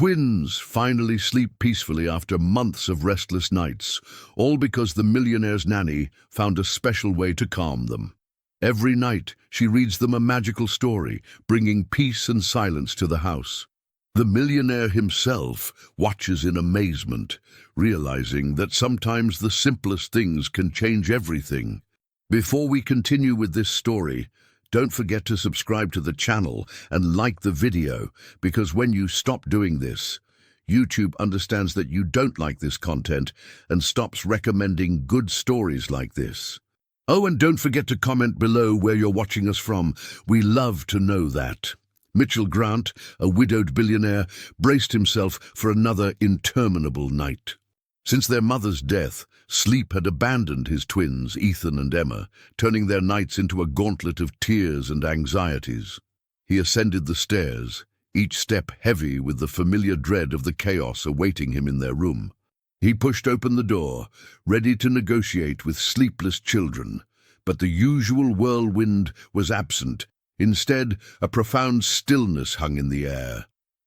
twins finally sleep peacefully after months of restless nights, all because the millionaire's nanny found a special way to calm them. Every night, she reads them a magical story, bringing peace and silence to the house. The millionaire himself watches in amazement, realizing that sometimes the simplest things can change everything. Before we continue with this story, don't forget to subscribe to the channel and like the video, because when you stop doing this, YouTube understands that you don't like this content and stops recommending good stories like this. Oh, and don't forget to comment below where you're watching us from. We love to know that. Mitchell Grant, a widowed billionaire, braced himself for another interminable night. Since their mother's death, sleep had abandoned his twins, Ethan and Emma, turning their nights into a gauntlet of tears and anxieties. He ascended the stairs, each step heavy with the familiar dread of the chaos awaiting him in their room. He pushed open the door, ready to negotiate with sleepless children, but the usual whirlwind was absent. Instead, a profound stillness hung in the air.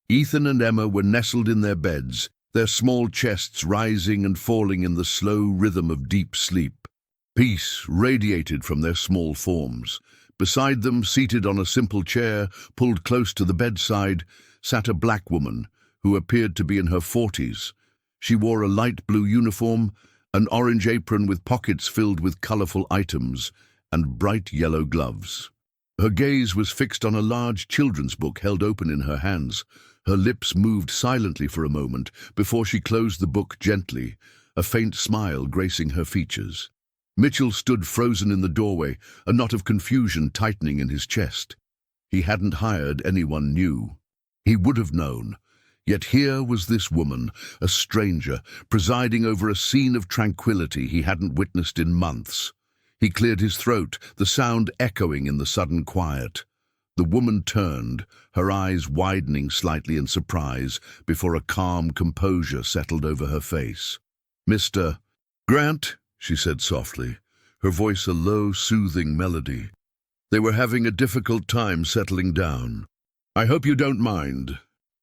Ethan and Emma were nestled in their beds, their small chests rising and falling in the slow rhythm of deep sleep. Peace radiated from their small forms. Beside them, seated on a simple chair, pulled close to the bedside, sat a black woman who appeared to be in her 40s. She wore a light blue uniform, an orange apron with pockets filled with colorful items, and bright yellow gloves. Her gaze was fixed on a large children's book held open in her hands. Her lips moved silently for a moment before she closed the book gently, a faint smile gracing her features. Mitchell stood frozen in the doorway, a knot of confusion tightening in his chest. He hadn't hired anyone new. He would have known. Yet here was this woman, a stranger, presiding over a scene of tranquility he hadn't witnessed in months. He cleared his throat, the sound echoing in the sudden quiet. The woman turned, her eyes widening slightly in surprise before a calm composure settled over her face. "Mr. Grant," she said softly, her voice a low, soothing melody. They were having a difficult time settling down. "I hope you don't mind."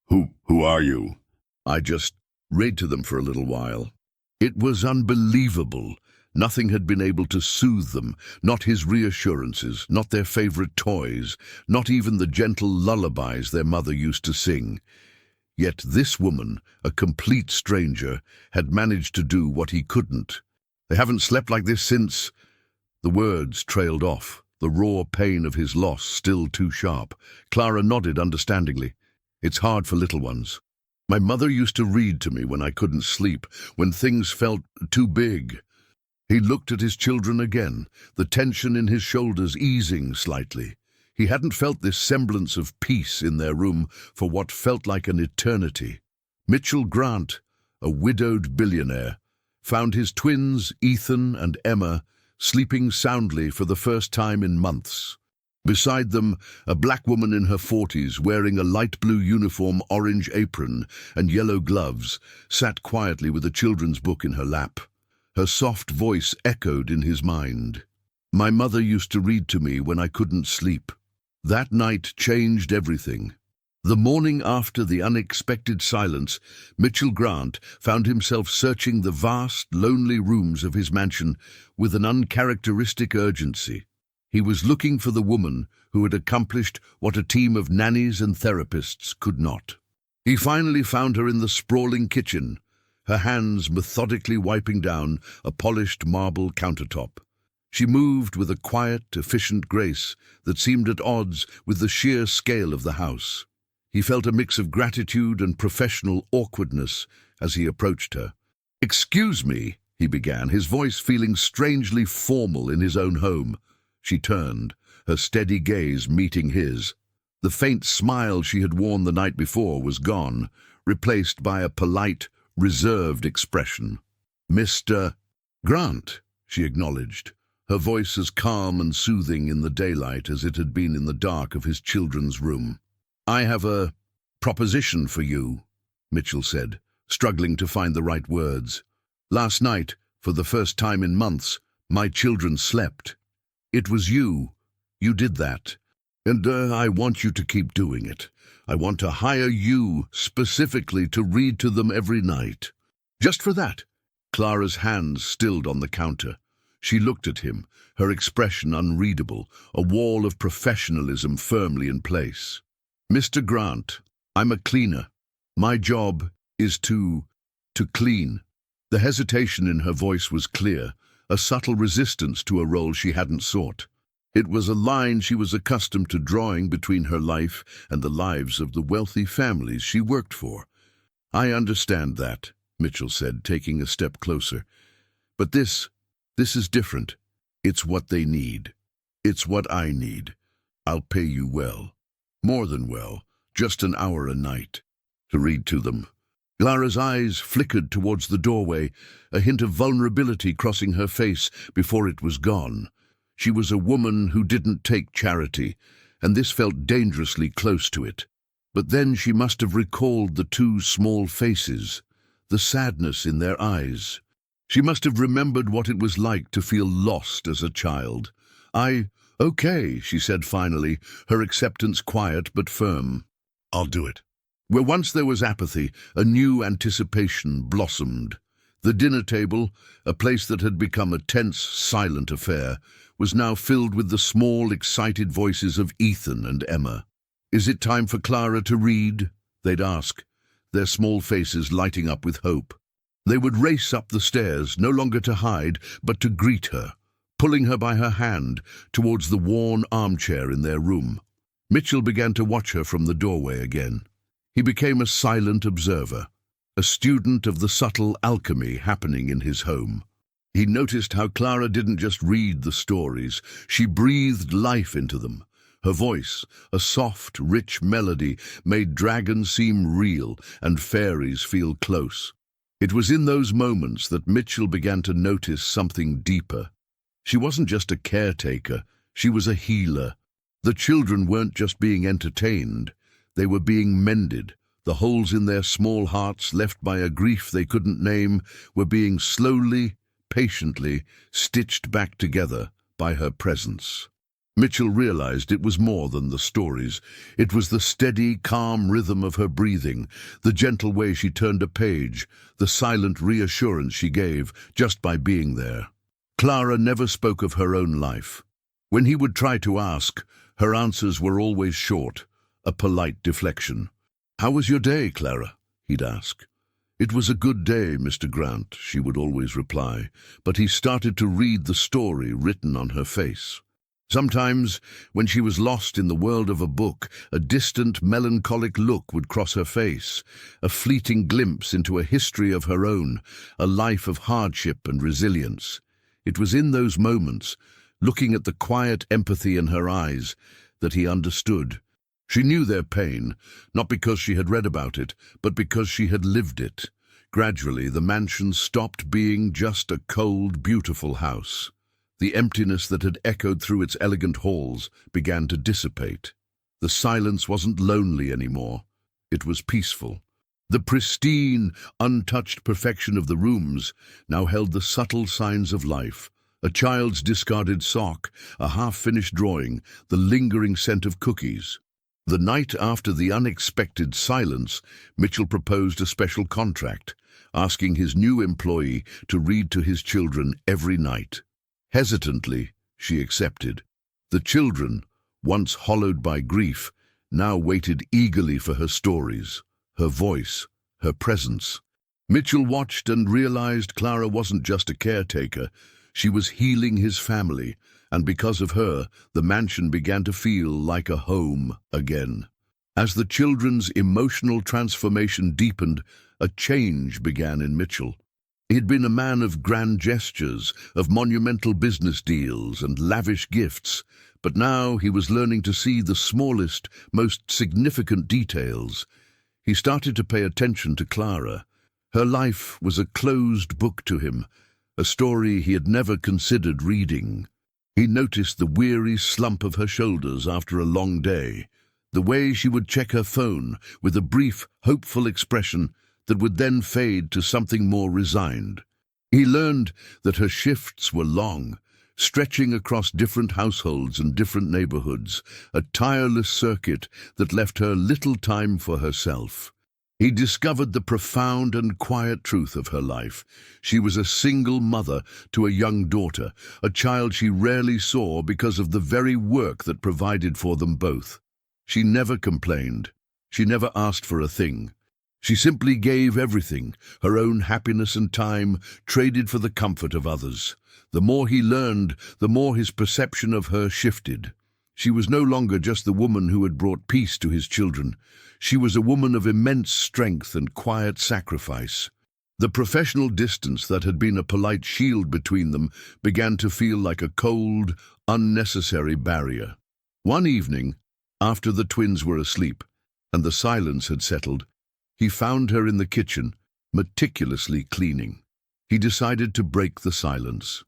Who are you?" "I just read to them for a little while." It was unbelievable. Nothing had been able to soothe them, not his reassurances, not their favorite toys, not even the gentle lullabies their mother used to sing. Yet this woman, a complete stranger, had managed to do what he couldn't. "They haven't slept like this since—" The words trailed off, the raw pain of his loss still too sharp. Clara nodded understandingly. "It's hard for little ones. My mother used to read to me when I couldn't sleep, when things felt too big." He looked at his children again, the tension in his shoulders easing slightly. He hadn't felt this semblance of peace in their room for what felt like an eternity. Mitchell Grant, a widowed billionaire, found his twins, Ethan and Emma, sleeping soundly for the first time in months. Beside them, a black woman in her 40s, wearing a light blue uniform, orange apron, and yellow gloves, sat quietly with a children's book in her lap. Her soft voice echoed in his mind. "My mother used to read to me when I couldn't sleep." That night changed everything. The morning after the unexpected silence, Mitchell Grant found himself searching the vast, lonely rooms of his mansion with an uncharacteristic urgency. He was looking for the woman who had accomplished what a team of nannies and therapists could not. He finally found her in the sprawling kitchen, her hands methodically wiping down a polished marble countertop. She moved with a quiet, efficient grace that seemed at odds with the sheer scale of the house. He felt a mix of gratitude and professional awkwardness as he approached her. "Excuse me," he began, his voice feeling strangely formal in his own home. She turned, her steady gaze meeting his. The faint smile she had worn the night before was gone, replaced by a polite, reserved expression. "Mr. Grant," she acknowledged, her voice as calm and soothing in the daylight as it had been in the dark of his children's room. "I have a proposition for you," Mitchell said, struggling to find the right words. "Last night, for the first time in months, my children slept. It was you. You did that. And I want you to keep doing it. I want to hire you specifically to read to them every night." "Just for that?" Clara's hands stilled on the counter. She looked at him, her expression unreadable, a wall of professionalism firmly in place. "Mr. Grant, I'm a cleaner. My job is to clean." The hesitation in her voice was clear, a subtle resistance to a role she hadn't sought. It was a line she was accustomed to drawing between her life and the lives of the wealthy families she worked for. "I understand that," Mitchell said, taking a step closer. "But this is different. It's what they need. It's what I need. I'll pay you well. More than well, just an hour a night, to read to them." Clara's eyes flickered towards the doorway, a hint of vulnerability crossing her face before it was gone. She was a woman who didn't take charity, and this felt dangerously close to it. But then she must have recalled the two small faces, the sadness in their eyes. She must have remembered what it was like to feel lost as a child. "Okay," she said finally, her acceptance quiet but firm. "I'll do it." Where once there was apathy, a new anticipation blossomed. The dinner table, a place that had become a tense, silent affair, was now filled with the small, excited voices of Ethan and Emma. "Is it time for Clara to read?" they'd ask, their small faces lighting up with hope. They would race up the stairs, no longer to hide, but to greet her, pulling her by her hand towards the worn armchair in their room. Mitchell began to watch her from the doorway again. He became a silent observer, a student of the subtle alchemy happening in his home. He noticed how Clara didn't just read the stories, she breathed life into them. Her voice, a soft, rich melody, made dragons seem real and fairies feel close. It was in those moments that Mitchell began to notice something deeper. She wasn't just a caretaker, she was a healer. The children weren't just being entertained, they were being mended. The holes in their small hearts, left by a grief they couldn't name, were being slowly, patiently stitched back together by her presence. Mitchell realized it was more than the stories. It was the steady, calm rhythm of her breathing, the gentle way she turned a page, the silent reassurance she gave just by being there. Clara never spoke of her own life. When he would try to ask, her answers were always short, a polite deflection. "How was your day, Clara?" he'd ask. "It was a good day, Mr. Grant," she would always reply, but he started to read the story written on her face. Sometimes, when she was lost in the world of a book, a distant, melancholic look would cross her face, a fleeting glimpse into a history of her own, a life of hardship and resilience. It was in those moments, looking at the quiet empathy in her eyes, that he understood. She knew their pain, not because she had read about it, but because she had lived it. Gradually, the mansion stopped being just a cold, beautiful house. The emptiness that had echoed through its elegant halls began to dissipate. The silence wasn't lonely anymore. It was peaceful. The pristine, untouched perfection of the rooms now held the subtle signs of life. A child's discarded sock, a half-finished drawing, the lingering scent of cookies. The night after the unexpected silence, Mitchell proposed a special contract, asking his new employee to read to his children every night. Hesitantly, she accepted. The children, once hollowed by grief, now waited eagerly for her stories, her voice, her presence. Mitchell watched and realized Clara wasn't just a caretaker. She was healing his family, and because of her, the mansion began to feel like a home again. As the children's emotional transformation deepened, a change began in Mitchell. He had been a man of grand gestures, of monumental business deals and lavish gifts, but now he was learning to see the smallest, most significant details. He started to pay attention to Clara. Her life was a closed book to him, a story he had never considered reading. He noticed the weary slump of her shoulders after a long day, the way she would check her phone with a brief, hopeful expression that would then fade to something more resigned. He learned that her shifts were long, stretching across different households and different neighborhoods, a tireless circuit that left her little time for herself. He discovered the profound and quiet truth of her life. She was a single mother to a young daughter, a child she rarely saw because of the very work that provided for them both. She never complained. She never asked for a thing. She simply gave everything, her own happiness and time, traded for the comfort of others. The more he learned, the more his perception of her shifted. She was no longer just the woman who had brought peace to his children. She was a woman of immense strength and quiet sacrifice. The professional distance that had been a polite shield between them began to feel like a cold, unnecessary barrier. One evening, after the twins were asleep and the silence had settled, he found her in the kitchen, meticulously cleaning. He decided to break the silence.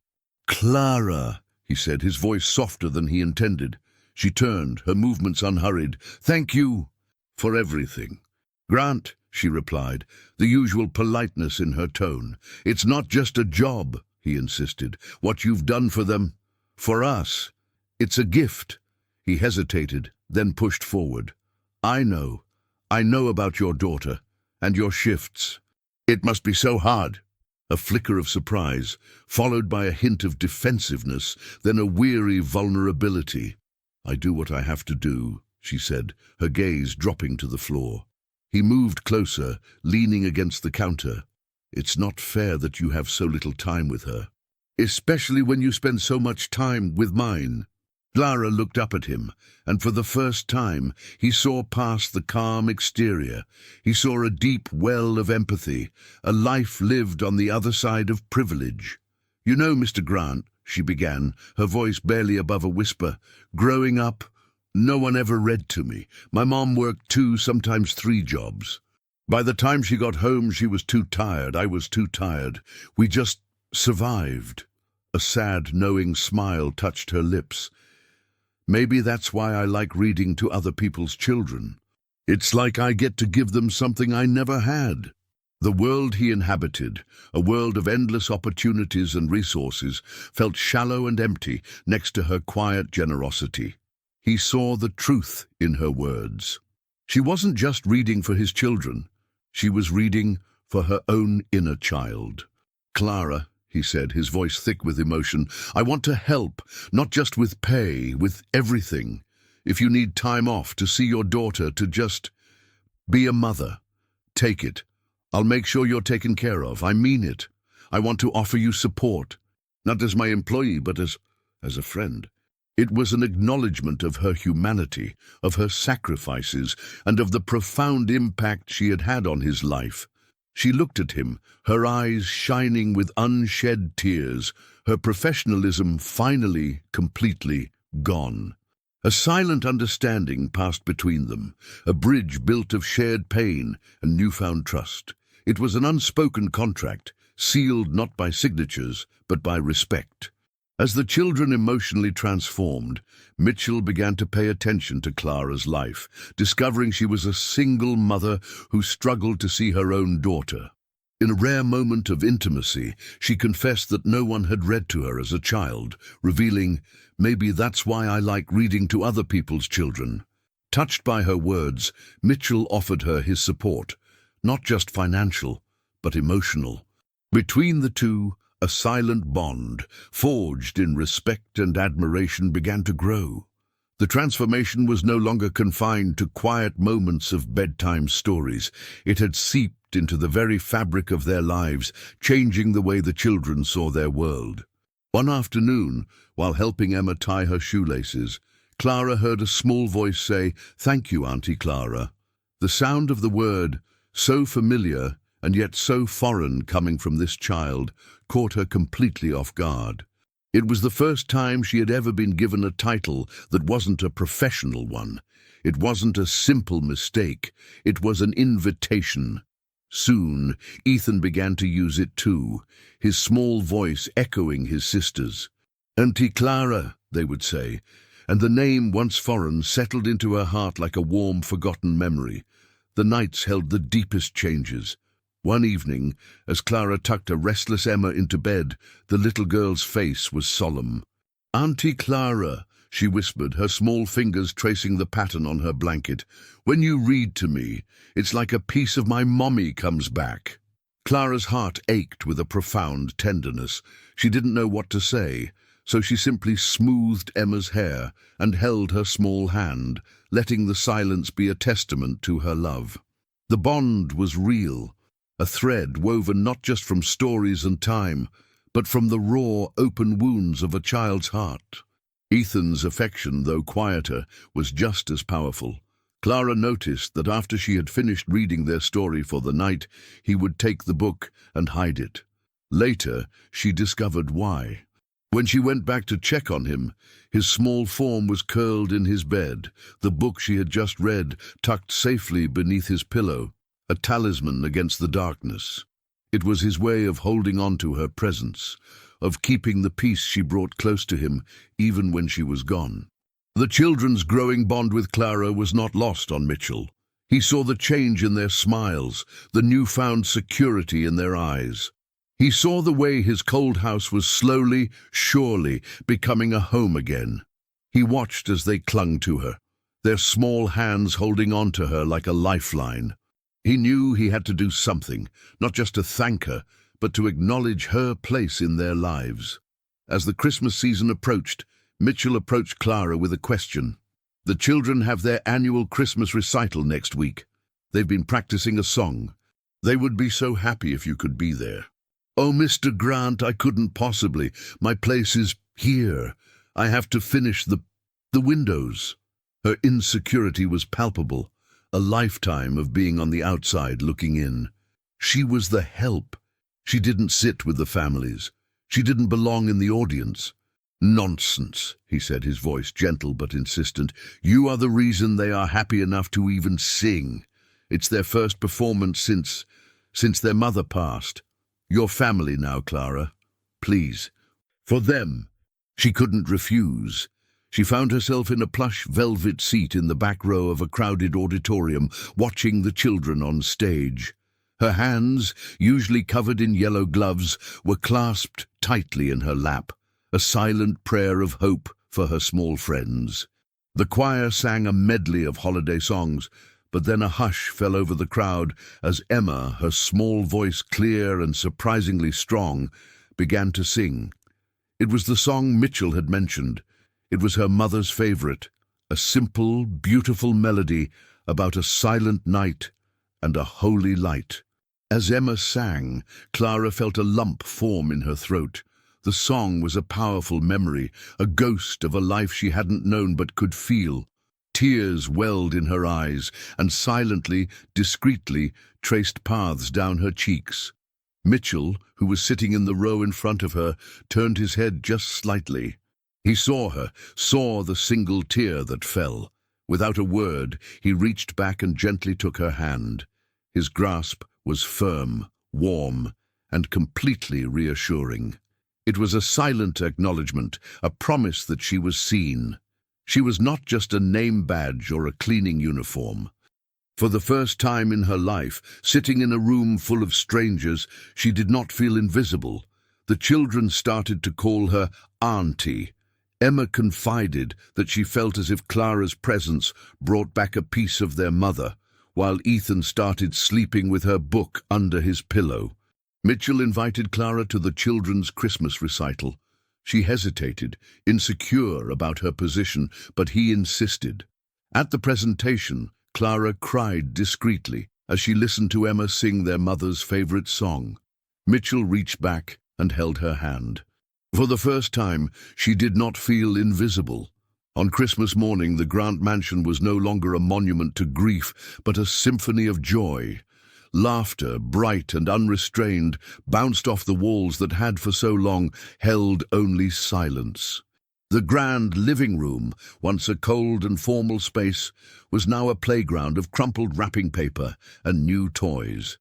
"Clara," he said, his voice softer than he intended. She turned, her movements unhurried. "Thank you for everything." "Grant," she replied, the usual politeness in her tone. "It's not just a job," he insisted. "What you've done for them, for us, it's a gift." He hesitated, then pushed forward. I know about your daughter and your shifts. It must be so hard." A flicker of surprise, followed by a hint of defensiveness, then a weary vulnerability. "I do what I have to do," she said, her gaze dropping to the floor. He moved closer, leaning against the counter. "It's not fair that you have so little time with her, especially when you spend so much time with mine." Clara looked up at him, and for the first time he saw past the calm exterior. He saw a deep well of empathy, a life lived on the other side of privilege. "You know, Mr. Grant," she began, her voice barely above a whisper, "growing up, no one ever read to me. My mom worked 2, sometimes 3 jobs. By the time she got home, she was too tired. I was too tired. We just survived." A sad, knowing smile touched her lips. "Maybe that's why I like reading to other people's children. It's like I get to give them something I never had." The world he inhabited, a world of endless opportunities and resources, felt shallow and empty next to her quiet generosity. He saw the truth in her words. She wasn't just reading for his children. She was reading for her own inner child. "Clara," he said, his voice thick with emotion, "I want to help, not just with pay, with everything. If you need time off to see your daughter, to just be a mother, take it. I'll make sure you're taken care of. I mean it. I want to offer you support, not as my employee, but as a friend." It was an acknowledgement of her humanity, of her sacrifices, and of the profound impact she had had on his life. She looked at him, her eyes shining with unshed tears, her professionalism finally, completely gone. A silent understanding passed between them, a bridge built of shared pain and newfound trust. It was an unspoken contract, sealed not by signatures, but by respect. As the children emotionally transformed, Mitchell began to pay attention to Clara's life, discovering she was a single mother who struggled to see her own daughter. In a rare moment of intimacy, she confessed that no one had read to her as a child, revealing, "Maybe that's why I like reading to other people's children." Touched by her words, Mitchell offered her his support, not just financial, but emotional. Between the two, a silent bond, forged in respect and admiration, began to grow. The transformation was no longer confined to quiet moments of bedtime stories. It had seeped into the very fabric of their lives, changing the way the children saw their world. One afternoon, while helping Emma tie her shoelaces, Clara heard a small voice say, "Thank you, Auntie Clara." The sound of the word, so familiar and yet so foreign coming from this child, caught her completely off guard. It was the first time she had ever been given a title that wasn't a professional one. It wasn't a simple mistake. It was an invitation. Soon, Ethan began to use it too, his small voice echoing his sister's. "Auntie Clara," they would say, and the name, once foreign, settled into her heart like a warm, forgotten memory. The nights held the deepest changes. One evening, as Clara tucked a restless Emma into bed, the little girl's face was solemn. "Auntie Clara," she whispered, her small fingers tracing the pattern on her blanket, "when you read to me, it's like a piece of my mommy comes back." Clara's heart ached with a profound tenderness. She didn't know what to say, so she simply smoothed Emma's hair and held her small hand, letting the silence be a testament to her love. The bond was real, a thread woven not just from stories and time, but from the raw, open wounds of a child's heart. Ethan's affection, though quieter, was just as powerful. Clara noticed that after she had finished reading their story for the night, he would take the book and hide it. Later, she discovered why. When she went back to check on him, his small form was curled in his bed, the book she had just read tucked safely beneath his pillow, a talisman against the darkness. It was his way of holding on to her presence, of keeping the peace she brought close to him even when she was gone. The children's growing bond with Clara was not lost on Mitchell. He saw the change in their smiles, the newfound security in their eyes. He saw the way his cold house was slowly, surely becoming a home again. He watched as they clung to her, their small hands holding on to her like a lifeline. He knew he had to do something, not just to thank her, but to acknowledge her place in their lives. As the Christmas season approached, Mitchell approached Clara with a question. "The children have their annual Christmas recital next week. They've been practicing a song. They would be so happy if you could be there." "Oh, Mr. Grant, I couldn't possibly. My place is here. I have to finish the windows." Her insecurity was palpable, a lifetime of being on the outside looking in. She was the help. She didn't sit with the families. She didn't belong in the audience. "Nonsense," he said, his voice gentle but insistent. "You are the reason they are happy enough to even sing. It's their first performance since their mother passed. Your family now, Clara. Please. For them." She couldn't refuse. She found herself in a plush velvet seat in the back row of a crowded auditorium, watching the children on stage. Her hands, usually covered in yellow gloves, were clasped tightly in her lap, a silent prayer of hope for her small friends. The choir sang a medley of holiday songs, but then a hush fell over the crowd as Emma, her small voice clear and surprisingly strong, began to sing. It was the song Mitchell had mentioned. It was her mother's favorite, a simple, beautiful melody about a silent night and a holy light. As Emma sang, Clara felt a lump form in her throat. The song was a powerful memory, a ghost of a life she hadn't known but could feel. Tears welled in her eyes and silently, discreetly, traced paths down her cheeks. Mitchell, who was sitting in the row in front of her, turned his head just slightly. He saw her, saw the single tear that fell. Without a word, he reached back and gently took her hand. His grasp was firm, warm, and completely reassuring. It was a silent acknowledgement, a promise that she was seen. She was not just a name badge or a cleaning uniform. For the first time in her life, sitting in a room full of strangers, she did not feel invisible. The children started to call her Auntie. Emma confided that she felt as if Clara's presence brought back a piece of their mother, while Ethan started sleeping with her book under his pillow. Mitchell invited Clara to the children's Christmas recital. She hesitated, insecure about her position, but he insisted. At the presentation, Clara cried discreetly as she listened to Emma sing their mother's favorite song. Mitchell reached back and held her hand. For the first time, she did not feel invisible. On Christmas morning, the Grant mansion was no longer a monument to grief, but a symphony of joy. Laughter, bright and unrestrained, bounced off the walls that had for so long held only silence. The grand living room, once a cold and formal space, was now a playground of crumpled wrapping paper and new toys.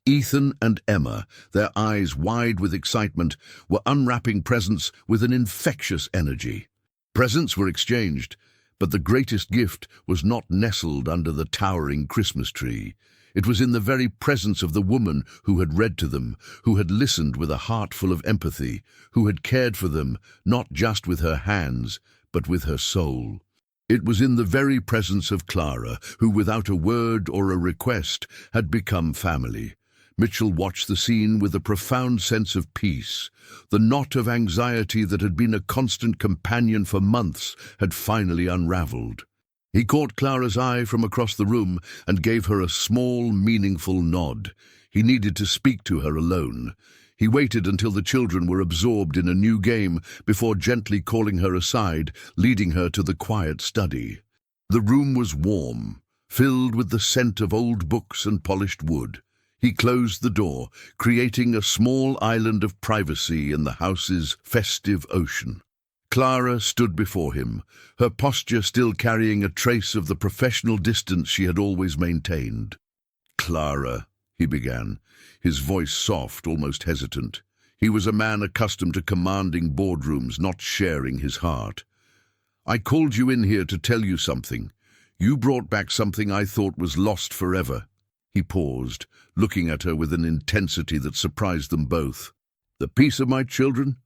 Ethan and Emma, their eyes wide with excitement, were unwrapping presents with an infectious energy. Presents were exchanged, but the greatest gift was not nestled under the towering Christmas tree. It was in the very presence of the woman who had read to them, who had listened with a heart full of empathy, who had cared for them, not just with her hands, but with her soul. It was in the very presence of Clara, who without a word or a request had become family. Mitchell watched the scene with a profound sense of peace. The knot of anxiety that had been a constant companion for months had finally unraveled. He caught Clara's eye from across the room and gave her a small, meaningful nod. He needed to speak to her alone. He waited until the children were absorbed in a new game before gently calling her aside, leading her to the quiet study. The room was warm, filled with the scent of old books and polished wood. He closed the door, creating a small island of privacy in the house's festive ocean. Clara stood before him, her posture still carrying a trace of the professional distance she had always maintained. "Clara," he began, his voice soft, almost hesitant. He was a man accustomed to commanding boardrooms, not sharing his heart. "I called you in here to tell you something. You brought back something I thought was lost forever." He paused, looking at her with an intensity that surprised them both. "The peace of my children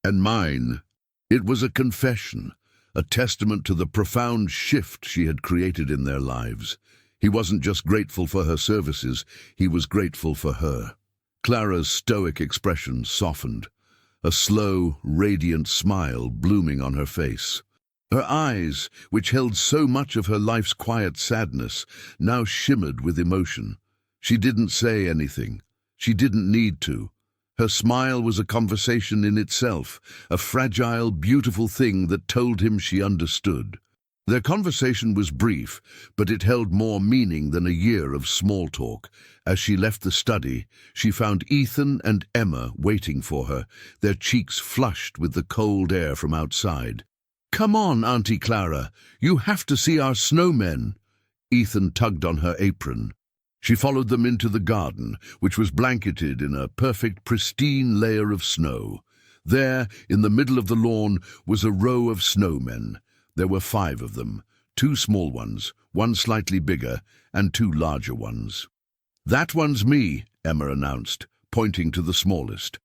and mine." It was a confession, a testament to the profound shift she had created in their lives. He wasn't just grateful for her services, he was grateful for her. Clara's stoic expression softened, a slow, radiant smile blooming on her face. Her eyes, which held so much of her life's quiet sadness, now shimmered with emotion. She didn't say anything. She didn't need to. Her smile was a conversation in itself, a fragile, beautiful thing that told him she understood. Their conversation was brief, but it held more meaning than a year of small talk. As she left the study, she found Ethan and Emma waiting for her, their cheeks flushed with the cold air from outside. "Come on, Auntie Clara, you have to see our snowmen." Ethan tugged on her apron. She followed them into the garden, which was blanketed in a perfect, pristine layer of snow. There, in the middle of the lawn, was a row of snowmen. There were 5 of them, 2 small ones, 1 slightly bigger, and 2 larger ones. "That one's me," Emma announced, pointing to the smallest.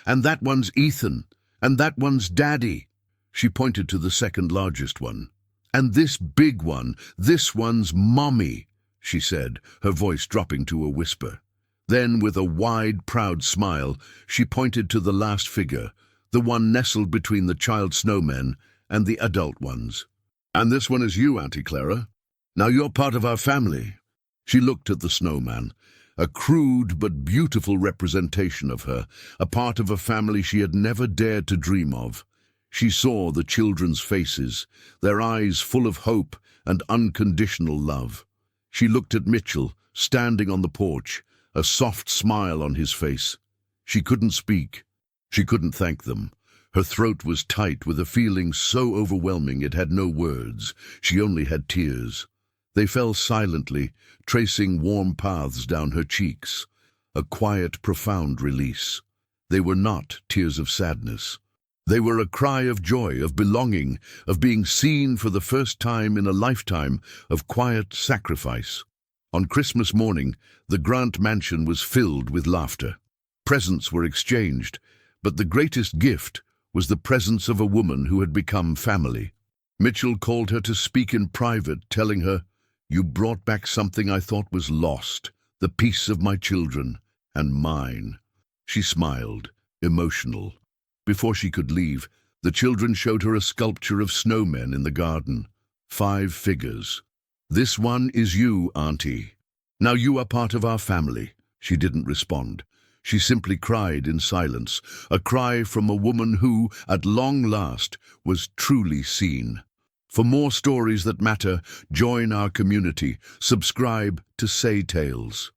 "And that one's Ethan, and that one's Daddy." She pointed to the second largest one. "And this big one, this one's Mommy," she said, her voice dropping to a whisper. Then, with a wide, proud smile, she pointed to the last figure, the one nestled between the child snowmen and the adult ones. "And this one is you, Auntie Clara. Now you're part of our family." She looked at the snowman, a crude but beautiful representation of her, a part of a family she had never dared to dream of. She saw the children's faces, their eyes full of hope and unconditional love. She looked at Mitchell, standing on the porch, a soft smile on his face. She couldn't speak. She couldn't thank them. Her throat was tight with a feeling so overwhelming it had no words. She only had tears. They fell silently, tracing warm paths down her cheeks. A quiet, profound release. They were not tears of sadness. They were a cry of joy, of belonging, of being seen for the first time in a lifetime of quiet sacrifice. On Christmas morning, the Grant mansion was filled with laughter. Presents were exchanged, but the greatest gift was the presence of a woman who had become family. Mitchell called her to speak in private, telling her, "You brought back something I thought was lost, the peace of my children, and mine." She smiled, emotional. Before she could leave, the children showed her a sculpture of snowmen in the garden. 5 figures. "This one is you, Auntie. Now you are part of our family." She didn't respond. She simply cried in silence, a cry from a woman who, at long last, was truly seen. For more stories that matter, join our community. Subscribe to Say Tales.